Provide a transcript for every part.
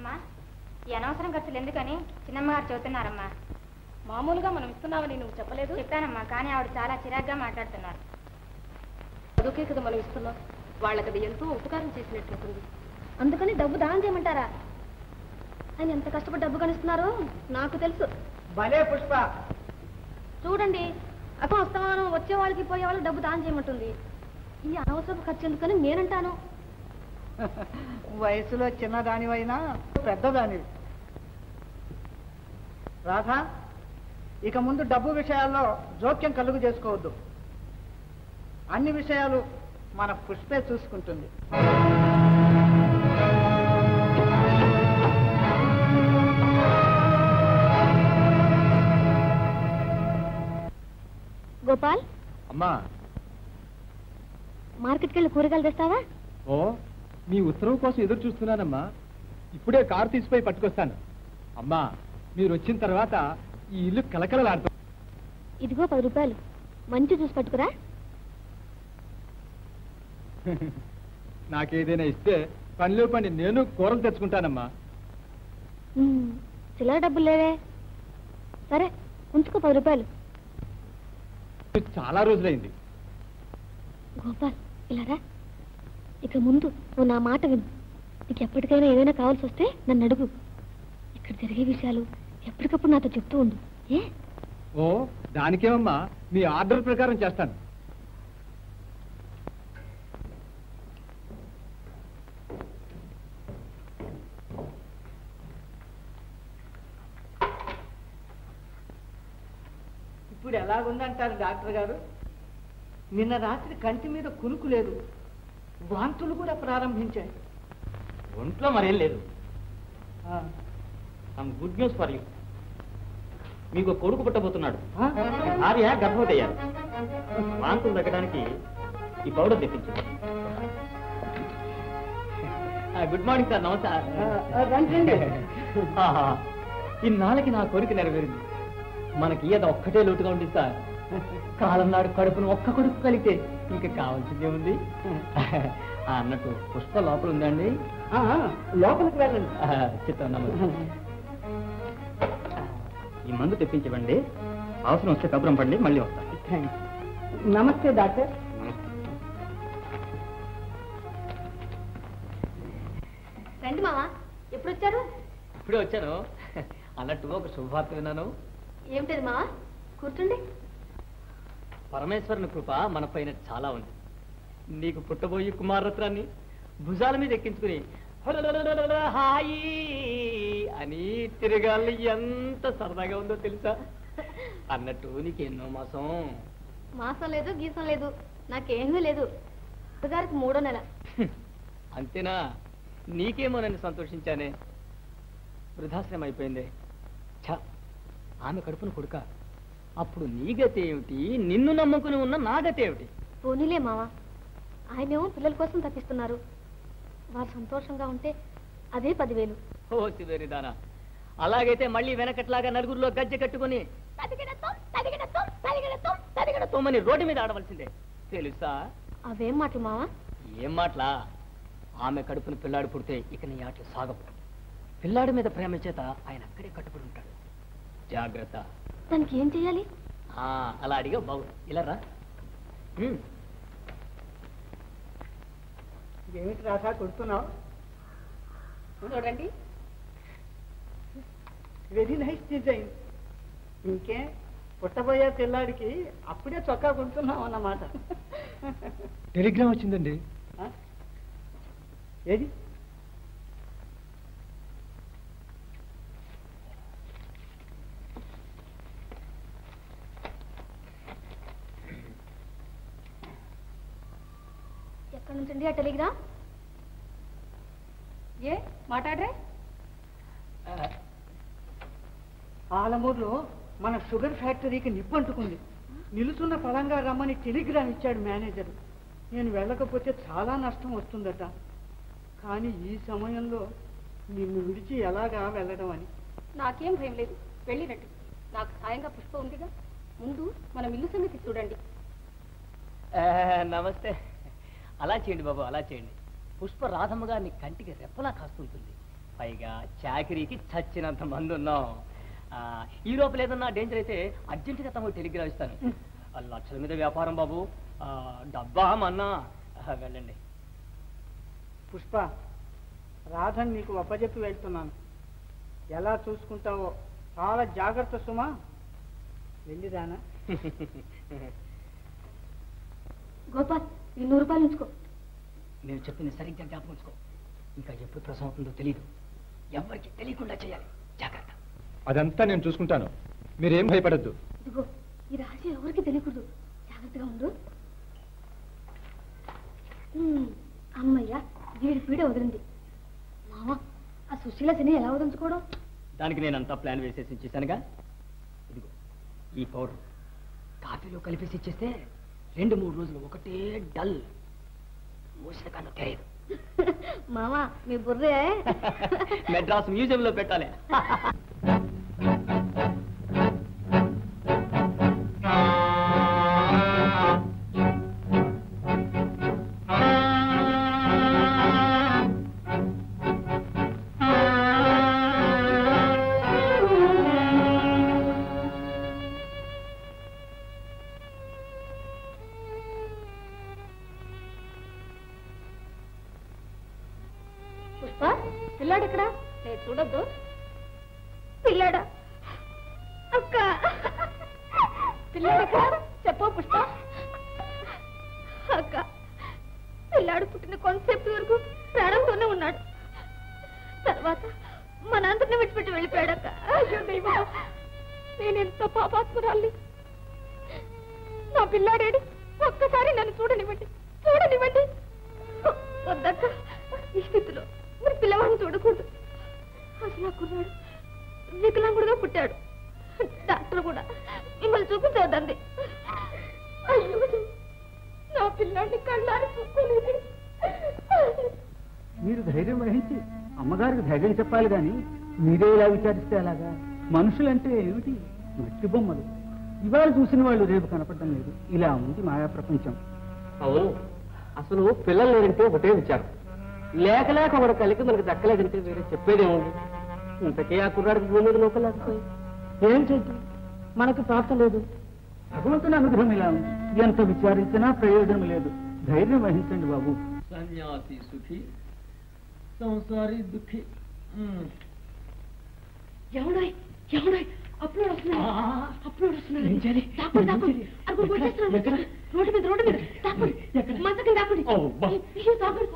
అమ్మా ఈ అనవసరం ఖర్చులు ఎందుకని చిన్నమ్మగారు చెబుతున్నారమ్మా. మామూలుగా మనం ఇస్తున్నామని నువ్వు చెప్పలేదు? చెప్పానమ్మా, కానీ ఆవిడ చాలా చిరాగ్గా మాట్లాడుతున్నారు. చదువుకే కదా మనం ఇస్తున్నాం, వాళ్ళకి అది ఎంతో ఉపకారం చేసినట్లుంటుంది. అందుకని డబ్బు దానం చేయమంటారా? ఆయన ఎంత కష్టపడి డబ్బు కనిస్తున్నారో నాకు తెలుసు. భలే పుష్ప, చూడండి అక్క వస్తాను, వచ్చే వాళ్ళకి పోయే వాళ్ళకి డబ్బు దానం చేయమంటుంది. ఈ అనవసరపు ఖర్చు ఎందుకని నేనంటాను. వయసులో చిన్నదానివైనా పెద్దదానివి. రాధా, ఇక ముందు డబ్బు విషయాల్లో జోక్యం కలుగు చేసుకోవద్దు. అన్ని విషయాలు మన పుష్పే చూసుకుంటుంది. గోపాల్, అమ్మా, మార్కెట్కి వెళ్ళి కూరగాయలు తెస్తావా? ఓ, మీ ఉత్తరం కోసం ఎదురు చూస్తున్నానమ్మా. ఇప్పుడే కారు తీసిపోయి పట్టుకొస్తాను. అమ్మా, మీరు వచ్చిన తర్వాత ఈ ఇల్లు కలకలలాడుతుంది. ఇదిగో 10 రూపాయలు, మంచి చూసి పట్టుకురా. నాకేదైనా ఇస్తే పనిలో పని నేను కూరలు తెచ్చుకుంటానమ్మా. చిల్లర డబ్బులు లేవే. సరే ఉంచుకో 10 రూపాయలు. చాలా రోజులైంది. గోపాల్, ఇలారా. ఇక ముందు నువ్వు నా మాట విను. నీకు ఎప్పటికైనా ఏదైనా కావాల్సి వస్తే నన్ను అడుగు. ఇక్కడ జరిగే విషయాలు ఎప్పటికప్పుడు నాతో చెప్తూ ఉండు. ఏ? ఓ, దానికేమమ్మా, మీ ఆర్డర్ ప్రకారం చేస్తాను. ఇప్పుడు ఎలాగుందంటారు డాక్టర్ గారు? నిన్న రాత్రి కంటి మీద కునుకు లేదు, వాంతులు కూడా ప్రారంభించాయి. ఒంట్లో మరేం లేదు. Good news for you. మీకు కొడుకు పుట్టబోతున్నాడు. భార్య గర్భవతి అయ్యారు. వాంతులు తగ్గడానికి ఈ పౌడర్ తెప్పించింది. Good morning sir. నమస్కారం. ఇన్నాళ్ళకి నా కోరిక నెరవేరింది. మనకి ఏదో ఒక్కటే లోటుగా ఉంటుంది సార్. కాలం నాడు కడుపును ఒక్క కొడుకు కలిగితే ఇంకా కావాల్సిందే ఉంది. అన్నట్టు పుష్ప లోపల ఉందండి. లోపలికి వెళ్ళండి. చిత్తం. ఈ మందు తెప్పించవండి. అవసరం వస్తే కబురం పడండి, మళ్ళీ వస్తాను. నమస్తే డాక్టర్. రండి మావా, ఎప్పుడు వచ్చారు? ఇప్పుడే వచ్చాను. అన్నట్టు ఒక శుభవార్త విన్నాను. ఏమిటది మావా? కూర్చోండి. పరమేశ్వరుని కృప మన పైన చాలా ఉంది. నీకు పుట్టబోయి కుమారరత్నాన్ని భుజాల మీద ఎక్కించుకుని హాయి అని తిరగాలి ఎంత సరదాగా ఉందో తెలుసా? అన్నట్టు నీకు ఎన్నో మాసం లేదు, గీసం లేదు, నాకేమీ లేదు. గారికి 3వ నెల. అంతేనా? నీకేమో నన్ను సంతోషించానే. వృద్ధాశ్రమం అయిపోయింది. ఛ, ఆమె కడుపును కొడుక. అప్పుడు నీ గతి ఏమిటి? నిన్ను నమ్ముకుని ఉన్న నా గతి ఏమిటి? పోనీలే మావా, ఆయనేమో పిల్లల కోసం తప్పిస్తున్నారు. వారు సంతోషంగా ఉంటే అదే 10,000. ఓ సివేరిదానా, అలాగైతే మళ్ళీ వెనకట్లాగా నలుగురిలో గజ్జె కట్టుకుని తొమ్మని రోడ్డు మీద ఆడవలసిందే తెలుసా? అవేం మాటలు మావా? ఏం మాటలా? ఆమె కడుపును పిల్లాడు పుడితే ఇక నీ ఆటలు సాగవు. పిల్లాడి మీద ప్రేమ చేత ఆయన అక్కడే కట్టుకుని ఉంటాడు. జాగ్రత్త. దానికి ఏం చెయ్యాలి? అలా అడిగా బాగుంది. ఇలా రా. ఏమిటి రాధా కొడుతున్నావు? చూడండి, వెరీ నైస్ డిజైన్. ఇంకే పుట్టబోయే పిల్లాడికి అప్పుడే చొక్కా కొడుతున్నావు అన్నమాట. టెలిగ్రామ్ వచ్చిందండి. ఏది? ఎక్కడి నుంచండి ఆ టెలిగ్రామ్? ఏ మాట్లాడరే? ఆలమూరులో మన షుగర్ ఫ్యాక్టరీకి నిప్పంటుకుంది. నిలుచున్న పలంగా రమ్మని టెలిగ్రామ్ ఇచ్చాడు మేనేజర్. నేను వెళ్ళకపోతే చాలా నష్టం వస్తుందట. కానీ ఈ సమయంలో నిన్ను విడిచి ఎలాగా వెళ్ళడం అని. నాకేం భయం లేదు, వెళ్ళినట్టు. నాకు సాయంగా పుష్ప ఉందిగా. ముందు మనం ఇల్లు సంగతి చూడండి. నమస్తే. అలా చేయండి బాబు, అలా చేయండి. పుష్ప రాధమ్మగా నీ కంటికి రెప్పలా కాస్తుంటుంది. పైగా చాకరీకి చచ్చినంత మంది ఉన్నాం. ఈ లోపల ఏదన్నా డేంజర్ అయితే అర్జెంటుగా తమకు టెలిగ్రామ్ ఇస్తాను. లక్షల మీద వ్యాపారం బాబు, డబ్బా మన్నా. వెళ్ళండి. పుష్ప, రాధని నీకు ఒప్పజెప్పి వెళ్తున్నాను. ఎలా చూసుకుంటావో చాలా జాగ్రత్త సుమా. వెళ్ళిరానా? గోపాల్, ఈ 100 రూపాయలు ఉంచుకో. నేను చెప్పింది సరిగ్గా జ్ఞాపకం ఉంచుకో. ఇంకా ఎప్పుడు ప్రసవం అవుతుందో తెలియదు. ఎవరికి తెలియకుండా చేయాలి. జాగ్రత్త. అదంతా నేను చూసుకుంటాను, మీరేం భయపడద్దు. ఇదిగో, ఈ రహస్యం ఎవరికి తెలియకూడదు. జాగ్రత్తగా ఉండు. అమ్మయ్యా, వీడి పీడ వదిలింది. మామ, ఆ సుశీల శని ఎలా వదిలించుకోవడం? దానికి నేనంతా ప్లాన్ వేసేసి ఇచ్చేసానుగా. ఇదిగో ఈ పౌడర్ కాఫీలో కలిపేసి ఇచ్చేస్తే 2-3 రోజులు ఒకటే డల్, మూసిన కన్ను తెలియదు. మామ, మీ బుర్రే మెడ్రాస్ మ్యూజియంలో పెట్టాలి. పుష్ప, పిల్లాడు ఎక్కడా? నేను చూడొద్దు. పిల్లాడా? అక్క, పిల్లాడు ఎక్కడ? చెప్పు పుష్ప. అక్క, పిల్లాడు పుట్టిన కొంతసేపు వరకు ప్రాణంతోనే ఉన్నాడు. తర్వాత మన అందరిని విడిచిపెట్టి వెళ్ళిపోయాడు అక్క. అయ్యో దైవం, నేనెంత పాపాత్మురాల్ని. నా పిల్లాడేడి, ఒక్కసారి నన్ను చూడనివ్వండి, చూడనివ్వండి. వద్దక్క, ఈ స్థితిలో మీరు పిల్లవాడిని చూడకూడదు. అసలు ఆ కుర్రాడు వికలాంగుడుగా పుట్టాడు. డాక్టర్ కూడా మిమ్మల్ని చూపించవద్దండి. అయ్యో, నా పిల్లాడిని కళ్ళారి చూసుకోలేదు. మీరు ధైర్యం వహించి అమ్మగారికి ధైర్యం చెప్పాలి కానీ మీరే ఇలా విచారిస్తే అలాగా? మనుషులంటే ఏమిటి? మట్టి బొమ్మలు. ఇవాళ చూసిన వాళ్ళు రేపు కనపడడం లేదు. ఇలా ఉంది మాయా ప్రపంచం. అవును, అసలు పిల్లలు లేదంటే ఒకటే విచారం. లేక లేక ఒకటి కలిగి మనకు దక్కలేదంటే వేరే చెప్పేదేముంది? ఇంతకే ఆ కుర్రాడికి భూమి మీద నొక్కలేకపోయి ఏం చేద్దాం? మనకు ప్రాప్తం లేదు. భగవంతుని అనుగ్రహం ఇలా ఉంది. ఎంత విచారించినా ప్రయోజనం లేదు. ధైర్యం వహించండి బాబు. సన్యాసి సుఖి, సంసారి దుఃఖి. ఎవడోయ్, ఎవడోయ్, అప్లోడ్ వస్తున్నాడు, అప్లోడ్ వస్తున్నాడు. దాక్కుడు, దాక్కుడు. అక్కడ వచ్చేస్తున్నాడు. రోడ్డు మీద, రోడ్డు మీద దాక్కుడు. మంచకి దాక్కుడు. అయ్యో, దాక్కుడు.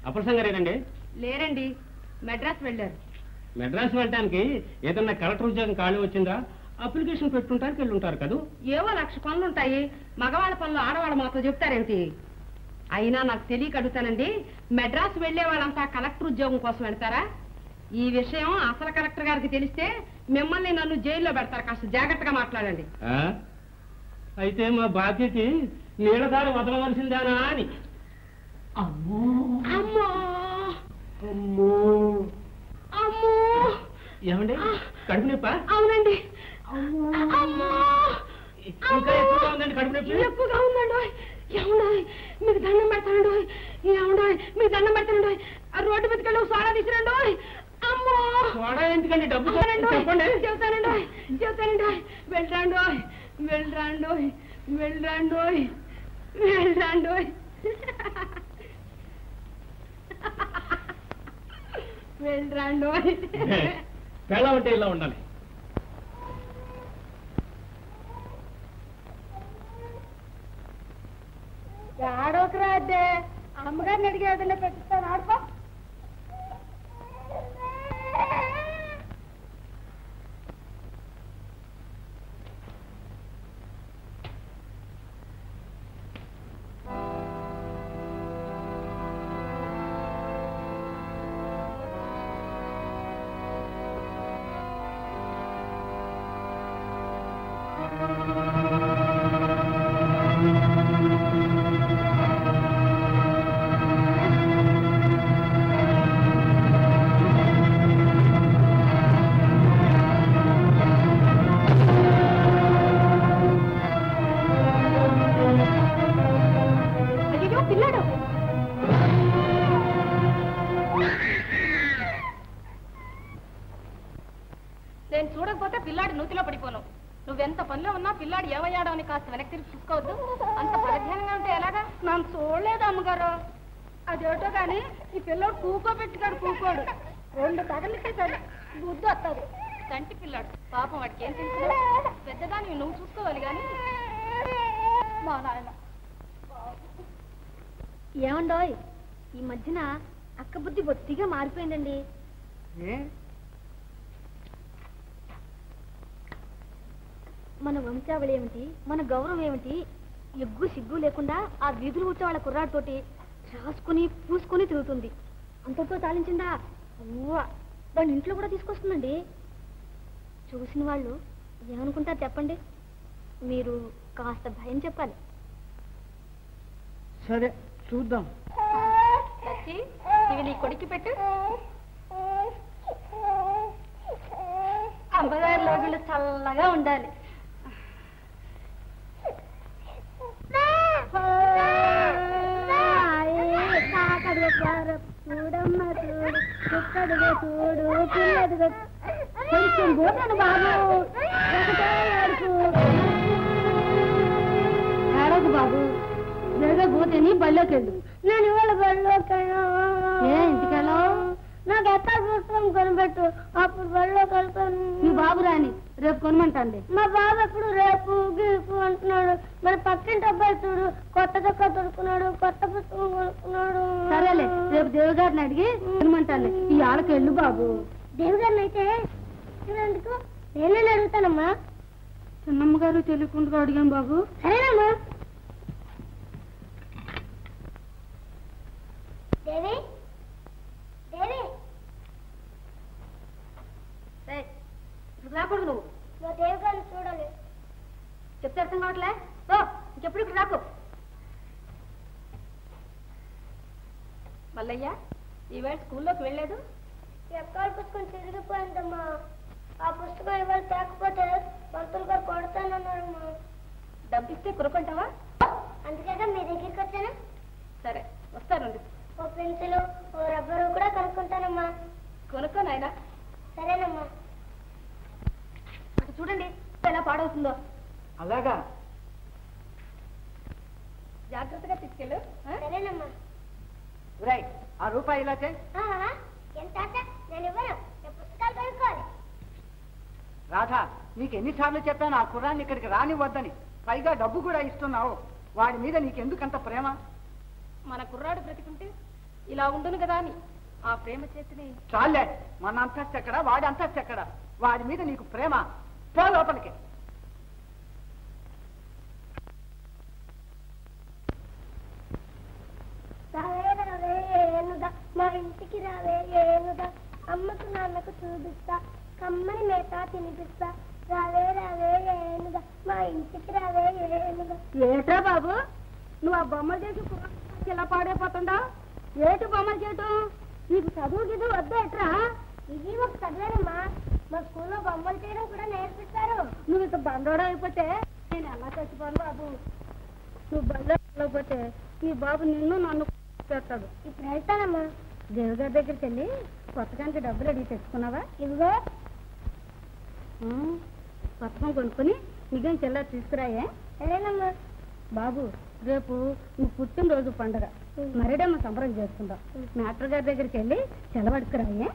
అప్పలసం గారేనండి? లేరండి, మెడ్రాస్ వెళ్ళారు. మెడ్రాస్ వెళ్ళటానికి ఏదన్నా కలెక్టర్ ఉద్యోగం ఖాళీ వచ్చిందా? అప్లికేషన్ పెట్టుకుంటానికి వెళ్ళి ఉంటారు కదా. ఏవో 1,00,000 పనులు ఉంటాయి. మగవాళ్ళ పనులు ఆడవాళ్ళ మాతో చెప్తారేమిటి? అయినా నాకు తెలియక అడుగుతానండి, మెడ్రాస్ వెళ్లే వాళ్ళంతా కలెక్టర్ ఉద్యోగం కోసం వెళ్తారా? ఈ విషయం అసలు కలెక్టర్ గారికి తెలిస్తే మిమ్మల్ని నన్ను జైల్లో పెడతారు. కాస్త జాగ్రత్తగా మాట్లాడండి. అయితే మా బాధ్యత నీళ్ళదారి వదలవలసిందేనా అని. అమ్మో అమ్మో అమ్మో! ఏమండి, కడుపు నొప్ప? అవునండి. ఇంకా ఎక్కువగా ఉందండి కడుపు నొప్పి? ఎక్కువగా ఉందండి. ఏమండోయ్, మీకు దండం పెడతానండి. ఏమండోయ్, మీకు దండం పెడతానండి. ఆ రోడ్డు మీదకెళ్ళి సోడా తీసుకురండి. అమ్మో! సోడా ఎందుకండి? డబ్బు చెప్పండి. చెబుతానండి, చెబుతానండి. వెళ్ళరాండోయ్, వెళ్ళరాండోయ్, వెళ్ళరాండోయ్, వెళ్ళరాండోయ్, వెళ్ళరాండోయ్. పెళ్ళం అంటే ఇలా ఉండాలి. ఆడోకరా అదే అమ్మగారిని అడిగి ఏదైనా పెట్టిస్తాను. ఆడుకో. నువ్వెంత పనిలో ఉన్నా పిల్లాడు ఏమయ్యాడో అని కాస్త వెనక్కి తిరిగి చూసుకోవద్దు. అంత పరధ్యానంగా ఉంటే ఎలాగా? నన్ను చూడలేదు అమ్మగారు. అదేటో కానీ ఈ పిల్లోడు కూకోబెట్టుకాడు కూకోడు. 2 కథలకే సరే బుద్ధి వస్తుంది. కంటి పిల్లాడు పాపం వాడికి ఏం తెలుసు? పెద్దదాన్ని నువ్వు చూసుకోవాలి కానీ. మా నాయన ఏమండోయ్, ఈ మధ్యన అక్క బుద్ధి బొత్తిగా మారిపోయిందండి. ఏ మన వంశావళి ఏమిటి, మన గౌరవం ఏమిటి, ఎగ్గు సిగ్గు లేకుండా ఆ వీధులు వచ్చే వాళ్ళ కుర్రాడితోటి రాసుకుని పూసుకొని తిరుగుతుంది. అంతతో చాలించిందా? అవ్వ, దాని ఇంట్లో కూడా తీసుకొస్తుందండి. చూసిన వాళ్ళు ఏమనుకుంటారు చెప్పండి? మీరు కాస్త భయం చెప్పాలి. సరే చూద్దాం. వచ్చి ఇవి నీ కొడుక్కి పెట్టు. అమ్మగారి రోజులు చల్లగా ఉండాలి. చూడమ్మ చూడు, చుక్కడుగా చూడు, పిల్లడుగా కొంచెం పోతాను బాబు. ఏడకు బాబు, జరగబోతేని బళ్ళోకి వెళ్ళు. నేను ఇవాళ బళ్ళోకి ఏ ఇంటికెళ్ళావు? నాకు ఎత్తా పుస్తకం కొనిపెట్టు, అప్పుడు బళ్ళోకి వెళ్తాను. మీ బాబు రాని రేపు కొనమంటాండి. మా బాబు ఎప్పుడు రేపు గీపు అంటున్నాడు. మరి పక్కింటి అబ్బాయి చూడు, కొత్త చొక్కా దొరుకున్నాడు, కొత్త పుస్తకం కొనుక్కున్నాడు. సరేలే, రేపు దేవగారిని అడిగి కొనమంటాను. ఈ ఆడకి వెళ్ళు బాబు. దేవగారిని అయితే ఎందుకు నేనే అడుగుతానమ్మా. చిన్నమ్మ గారు తెలియకుండా అడిగాను బాబు. సరేనమ్మా. దేవి దేవి రాకూడదు. నువ్వు మా దేవగారిని చూడాలి. చెప్తే అర్థం కావట్లే. ఇంకెప్పుడు ఇక్కడ రాకు. మల్లయ్య ఈవేళ స్కూల్లోకి వెళ్ళలేదు? ఎక్కడ పుస్తకం తిరిగిపోయిందమ్మా. ఆ పుస్తకం ఇవాళ తేకపోతే పంతులు గారు కొడతానన్నారమ్మా. డబ్బిస్తే కొనుక్కుంటావా? అందుకేగా మీ దగ్గరికి వచ్చాను. సరే వస్తానండి. ఓ పెన్సిల్, ఓ రబ్బరు కూడా కనుక్కుంటానమ్మా. కొనుక్కో నాయనా. సరేనమ్మా. అటు చూడండి ఎలా పాడవుతుందో. అలాగా? జాగ్రత్తగా తీసుకెళ్ళు. సరేనమ్మా. రైట్, ఆ రూపాయి ఇలా చేయి. ఎంత నేను ఇవ్వను. నేను పుస్తకాలు కొనుక్కోవాలి. రాధా, నీకు ఎన్నిసార్లు చెప్పాను ఆ కుర్రాన్ని ఇక్కడికి రానివ్వద్దని. పైగా డబ్బు కూడా ఇస్తున్నావు. వాడి మీద నీకెందుకంత ప్రేమ? మన కుర్రాడు బ్రతికుంటే ఇలా ఉండును కదా అని ఆ ప్రేమ చేతిని. చాలే, మన అంతస్తు ఎక్కడ, వాడి అంతస్తు ఎక్కడ? వాడి మీద నీకు ప్రేమ. పో లోపలికి. రావే ఏనుగా, మా ఇంటికి రావే ఏనుగా, అమ్మకు నాన్నకు చూపిస్తా, కమ్మని మేత తినిపిస్తా. రావే రావే ఏనుగా, మా ఇంటికి రావే ఏనుగా. ఏట్రా బాబు, నువ్వు ఆ బొమ్మలు చేసి ఇలా పాడైపోతుండా? ఏటు బొమ్మలు చేయటం? నీకు చదువు గిదు వద్దేట్రా? ఇది ఒక చదివానమ్మా. మా స్కూల్లో బొమ్మలు చేయడం కూడా నేర్పిస్తారు. నువ్వు ఇంత బండోడా అయిపోతే నేను ఎలా చచ్చిపోను బాబు. నువ్వు బండోడా వెళ్ళకపోతే నీ బాబు నిన్ను నన్ను చేస్తాడు. ఇప్పుడు వెళ్తానమ్మా. దేవగారి దగ్గరికి వెళ్ళి కొత్తకానికి డబ్బులు అడిగి తెచ్చుకున్నావా? ఇదిగో. కొత్తకం కొనుక్కొని మిగిలిన చిల్లర తీసుకురాయే. సరేనమ్మా. బాబు, రేపు నువ్వు పుట్టినరోజు పండుగ మరిడమ్మ సంబరం చేసుకుందాం. డాక్టర్ గారి దగ్గరికి వెళ్ళి సెలవడుకురాయే.